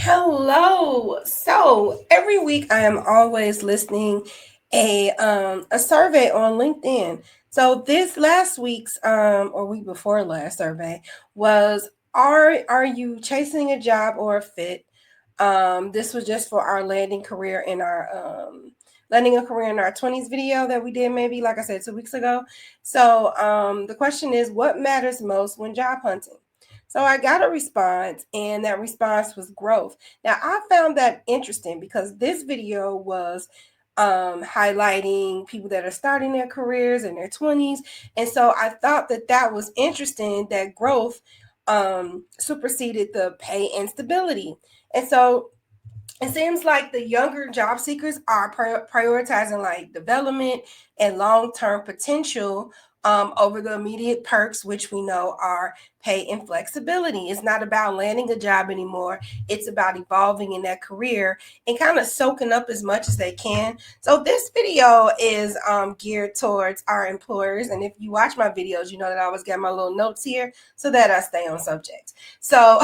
Hello. So every week I am always listening a survey on LinkedIn. So this last week's or week before last survey was are you chasing a job or a fit? This was just for our landing a career in our 20s video that we did maybe like I said 2 weeks ago. So the question is what matters most when job hunting? So I got a response, and that response was growth. Now I found that interesting because this video was highlighting people that are starting their careers in their 20s. And so I thought that that was interesting that growth superseded the pay and stability. And so it seems like the younger job seekers are prioritizing like development and long-term potential over the immediate perks, which we know are pay and flexibility. It's not about landing a job anymore. It's about evolving in that career and kind of soaking up as much as they can. So this video is geared towards our employers. And if you watch my videos, you know that I always get my little notes here so that I stay on subject. So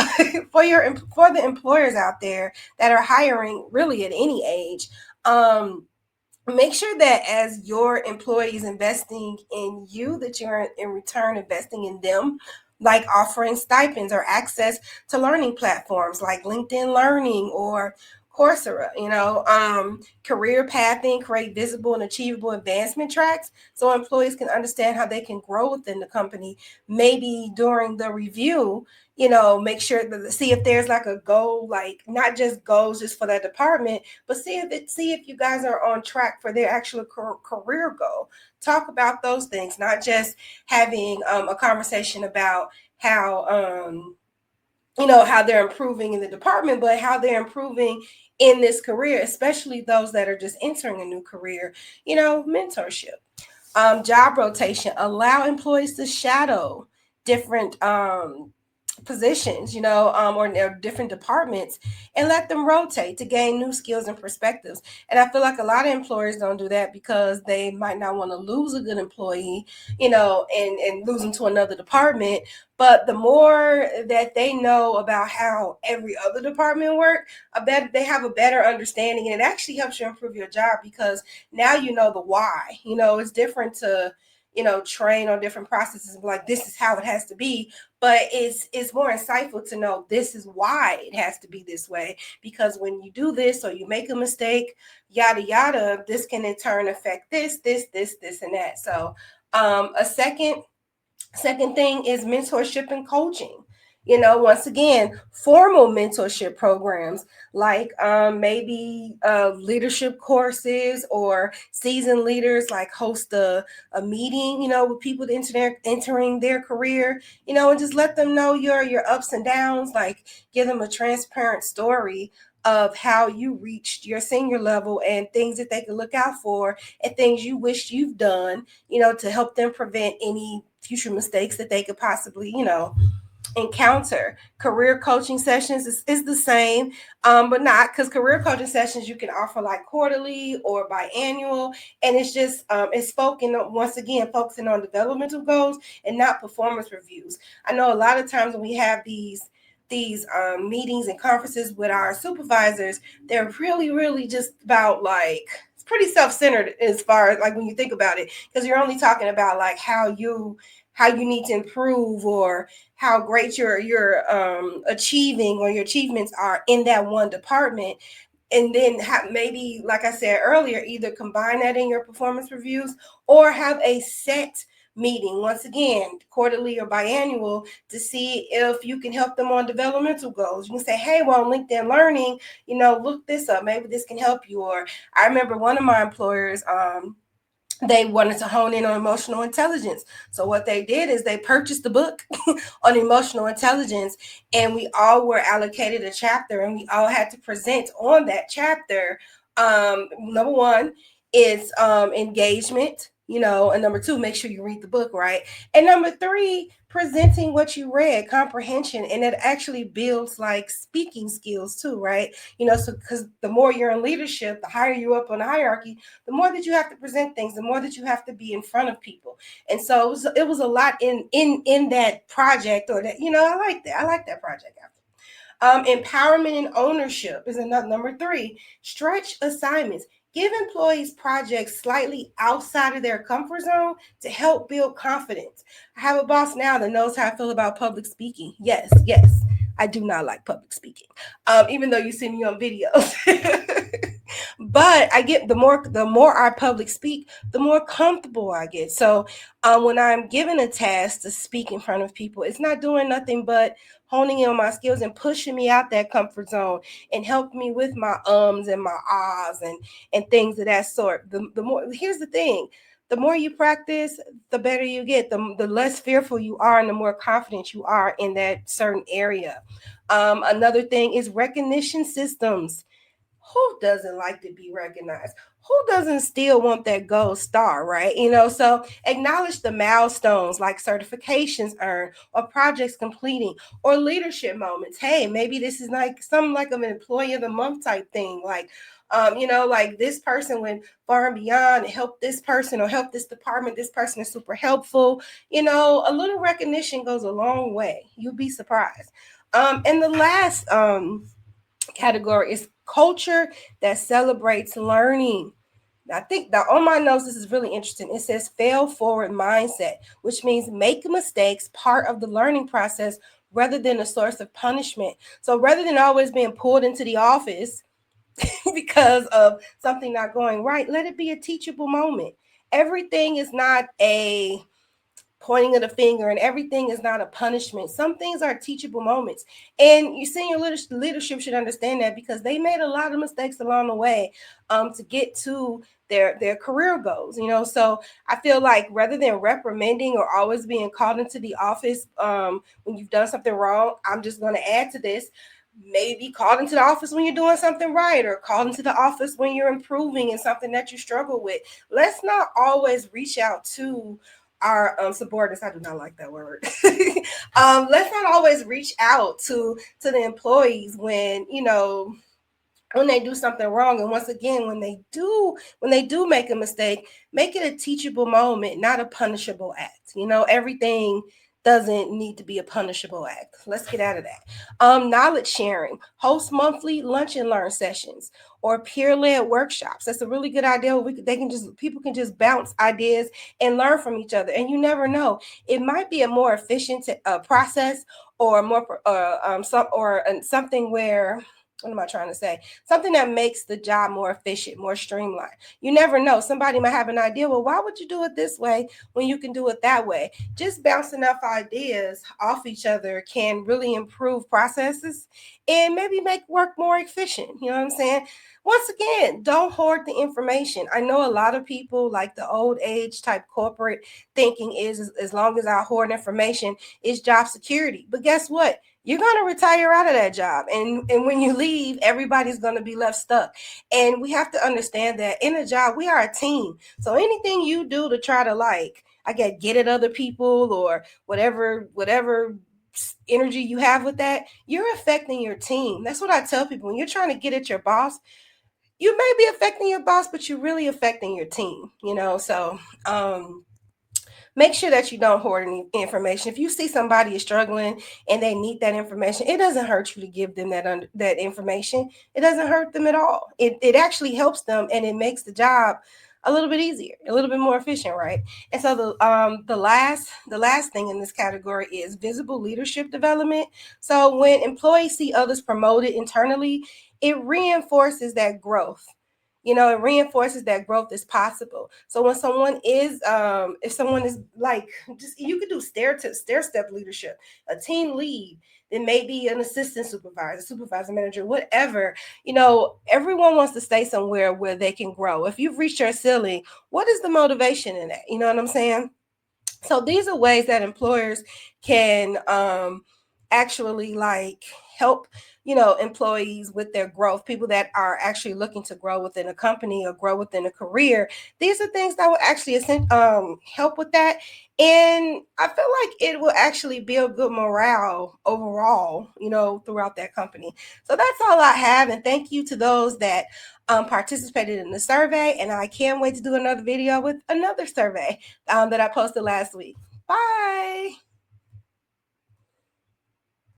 for the employers out there that are hiring really at any age, make sure that as your employee is investing in you, that you're in return investing in them, like offering stipends or access to learning platforms like LinkedIn Learning or Coursera. Career pathing, create visible and achievable advancement tracks so employees can understand how they can grow within the company. Maybe during the review, make sure to see if there's like a goal, like not just goals just for that department, but see if you guys are on track for their actual career goal. Talk about those things, not just having a conversation about how they're improving in the department, but how they're improving in this career, especially those that are just entering a new career. Mentorship, job rotation, allow employees to shadow different positions, or different departments, and let them rotate to gain new skills and perspectives. And I feel like a lot of employers don't do that because they might not want to lose a good employee, and lose them to another department. But the more that they know about how every other department works, they have a better understanding, and it actually helps you improve your job because now you know the why. It's different to train on different processes, like this is how it has to be, but it's more insightful to know this is why it has to be this way, because when you do this or you make a mistake, yada yada, this can in turn affect this and that. So a second thing is mentorship and coaching. Once again, formal mentorship programs like maybe leadership courses, or seasoned leaders like host a meeting, with people entering their career, and just let them know your ups and downs, like give them a transparent story of how you reached your senior level and things that they can look out for and things you wish you've done, to help them prevent any future mistakes that they could possibly, encounter. Career coaching sessions is the same, but not, because career coaching sessions you can offer like quarterly or biannual, and it's just it's focusing on developmental goals and not performance reviews. I know a lot of times when we have these meetings and conferences with our supervisors, they're really just about like, it's pretty self-centered as far as like when you think about it, because you're only talking about like how you need to improve, or how great you're achieving, or your achievements are in that one department. And then maybe, like I said earlier, either combine that in your performance reviews, or have a set meeting, once again, quarterly or biannual, to see if you can help them on developmental goals. You can say, hey, well, LinkedIn Learning, look this up. Maybe this can help you. Or I remember one of my employers, they wanted to hone in on emotional intelligence. So what they did is they purchased the book on emotional intelligence, and we all were allocated a chapter, and we all had to present on that chapter. Number one is engagement, and number two, make sure you read the book, right? And number three, presenting what you read, comprehension, and it actually builds like speaking skills too, right? So because the more you're in leadership, the higher you up on the hierarchy, the more that you have to present things, the more that you have to be in front of people. And so it was a lot in that project, or that, I like that project. Empowerment and ownership is another number 3. Stretch assignments. Give employees projects slightly outside of their comfort zone to help build confidence. I have a boss now that knows how I feel about public speaking. Yes, yes, I do not like public speaking, even though you see me on videos. But I get the more I public speak, the more comfortable I get. So when I'm given a task to speak in front of people, it's not doing nothing but honing in on my skills and pushing me out that comfort zone and help me with my ums and my ahs and things of that sort. The more, here's the thing, the more you practice, the better you get, the less fearful you are and the more confident you are in that certain area. Another thing is recognition systems. Who doesn't like to be recognized? Who doesn't still want that gold star, right? So acknowledge the milestones like certifications earned or projects completing or leadership moments. Hey, maybe this is like something like an employee of the month type thing. Like, like this person went far and beyond and helped this person or helped this department. This person is super helpful. A little recognition goes a long way. You'll be surprised. And the last category is culture that celebrates learning. I think that on my notes, this is really interesting. It says fail forward mindset, which means make mistakes part of the learning process rather than a source of punishment. So rather than always being pulled into the office because of something not going right, let it be a teachable moment. Everything is not a pointing of the finger and everything is not a punishment. Some things are teachable moments, and you senior leadership should understand that because they made a lot of mistakes along the way to get to their career goals. So I feel like rather than reprimanding or always being called into the office when you've done something wrong, I'm just going to add to this: maybe called into the office when you're doing something right, or called into the office when you're improving in something that you struggle with. Let's not always reach out to our subordinates. I do not like that word. Let's not always reach out to the employees when they do something wrong. And once again, when they do make a mistake, make it a teachable moment, not a punishable act. Everything doesn't need to be a punishable act. Let's get out of that. Knowledge sharing, host monthly lunch and learn sessions or peer-led workshops. That's a really good idea. People can just bounce ideas and learn from each other. And you never know, it might be a more efficient process, or more something where, what am I trying to say? Something that makes the job more efficient, more streamlined. You never know. Somebody might have an idea. Well, why would you do it this way when you can do it that way? Just bouncing off ideas off each other can really improve processes and maybe make work more efficient. You know what I'm saying? Once again, don't hoard the information. I know a lot of people like the old age type corporate thinking is as long as I hoard information, it's job security. But guess what? You're going to retire out of that job. And when you leave, everybody's going to be left stuck. And we have to understand that in a job, we are a team. So anything you do to try to get at other people or whatever energy you have with that, you're affecting your team. That's what I tell people. When you're trying to get at your boss, you may be affecting your boss, but you're really affecting your team. So make sure that you don't hoard any information. If you see somebody is struggling and they need that information, it doesn't hurt you to give them that information. It doesn't hurt them at all. It actually helps them, and it makes the job a little bit easier, a little bit more efficient, right? And so the last thing in this category is visible leadership development. So when employees see others promoted internally, it reinforces that growth. It reinforces that growth is possible. So when someone is if someone is like, just, you could do stair step leadership, a team lead, then maybe an assistant supervisor manager, whatever. Everyone wants to stay somewhere where they can grow. If you've reached your ceiling, what is the motivation in that? You know what I'm saying? So these are ways that employers can actually help employees with their growth, people that are actually looking to grow within a company or grow within a career. These are things that will actually help with that. And I feel like it will actually build good morale overall, throughout that company. So that's all I have. And thank you to those that participated in the survey. And I can't wait to do another video with another survey that I posted last week. Bye.